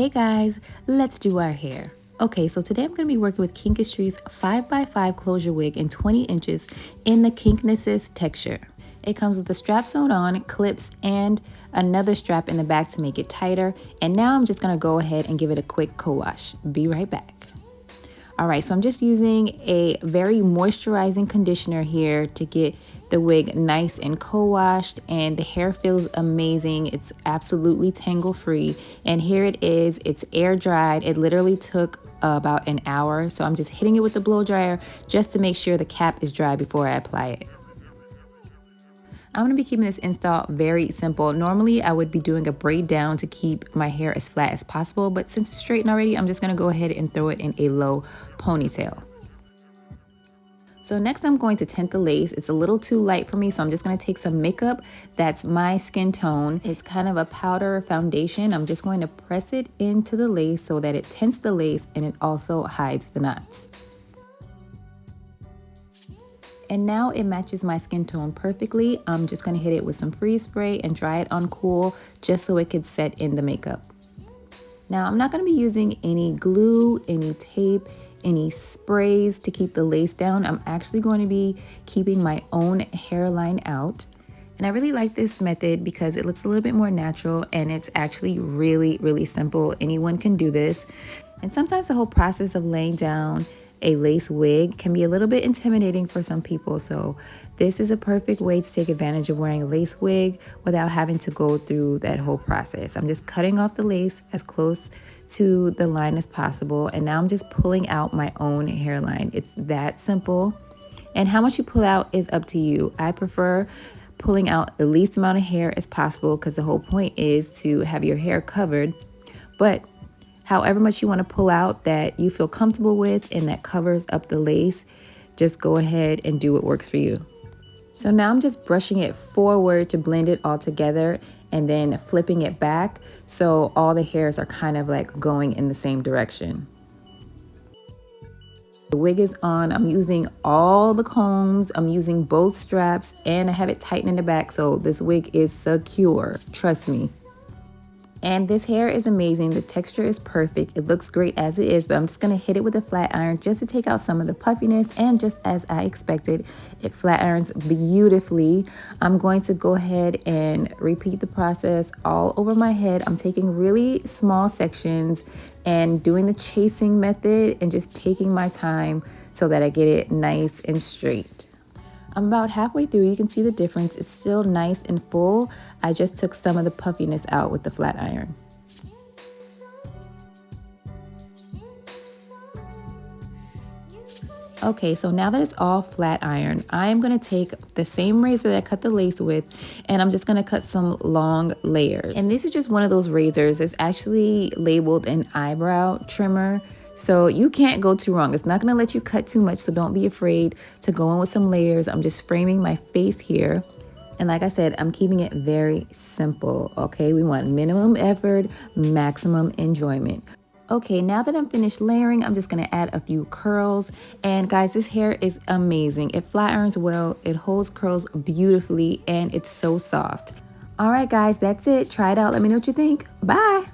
Hey guys, let's do our hair. Okay, so today I'm going to be working with Kinkistry's 5x5 closure wig in 20 inches in the Kinknesis texture. It comes with the strap sewed on, clips, and another strap in the back to make it tighter. And now I'm just going to go ahead and give it a quick co-wash. Be right back. All right, so I'm just using a very moisturizing conditioner here to get the wig nice and co-washed, and the hair feels amazing. It's absolutely tangle free. And here it is, it's air dried. It literally took about an hour. So I'm just hitting it with the blow dryer just to make sure the cap is dry before I apply it. I'm going to be keeping this install very simple. Normally, I would be doing a braid down to keep my hair as flat as possible, but since it's straightened already, I'm just going to go ahead and throw it in a low ponytail. So next I'm going to tint the lace. It's a little too light for me, so I'm just going to take some makeup that's my skin tone. It's kind of a powder foundation. I'm just going to press it into the lace so that it tints the lace and it also hides the knots. And now it matches my skin tone perfectly. I'm just going to hit it with some freeze spray and dry it on cool just so it could set in the makeup. Now I'm not going to be using any glue, any tape, any sprays to keep the lace down. I'm actually going to be keeping my own hairline out. And I really like this method because it looks a little bit more natural and it's actually really simple. Anyone can do this. And sometimes the whole process of laying down a lace wig can be a little bit intimidating for some people, so this is a perfect way to take advantage of wearing a lace wig without having to go through that whole process. I'm just cutting off the lace as close to the line as possible, and now I'm just pulling out my own hairline. It's that simple, and how much you pull out is up to you. I prefer pulling out the least amount of hair as possible because the whole point is to have your hair covered, but however much you want to pull out that you feel comfortable with and that covers up the lace, just go ahead and do what works for you. So now I'm just brushing it forward to blend it all together and then flipping it back so all the hairs are kind of like going in the same direction. The wig is on. I'm using all the combs. I'm using both straps and I have it tightened in the back so this wig is secure. Trust me. And this hair is amazing. The texture is perfect. It looks great as it is, but I'm just going to hit it with a flat iron just to take out some of the puffiness. And just as I expected, it flat irons beautifully. I'm going to go ahead and repeat the process all over my head. I'm taking really small sections and doing the chasing method and just taking my time so that I get it nice and straight. I'm about halfway through. You can see the difference. It's still nice and full. I just took some of the puffiness out with the flat iron. Okay, so now that it's all flat iron, I'm going to take the same razor that I cut the lace with, and I'm just going to cut some long layers. And this is just one of those razors. It's actually labeled an eyebrow trimmer. So you can't go too wrong. It's not going to let you cut too much, so don't be afraid to go in with some layers. I'm just framing my face here. And like I said, I'm keeping it very simple, okay? We want minimum effort, maximum enjoyment. Okay, now that I'm finished layering, I'm just going to add a few curls. And guys, this hair is amazing. It flat irons well, it holds curls beautifully, and it's so soft. All right, guys, that's it. Try it out. Let me know what you think. Bye.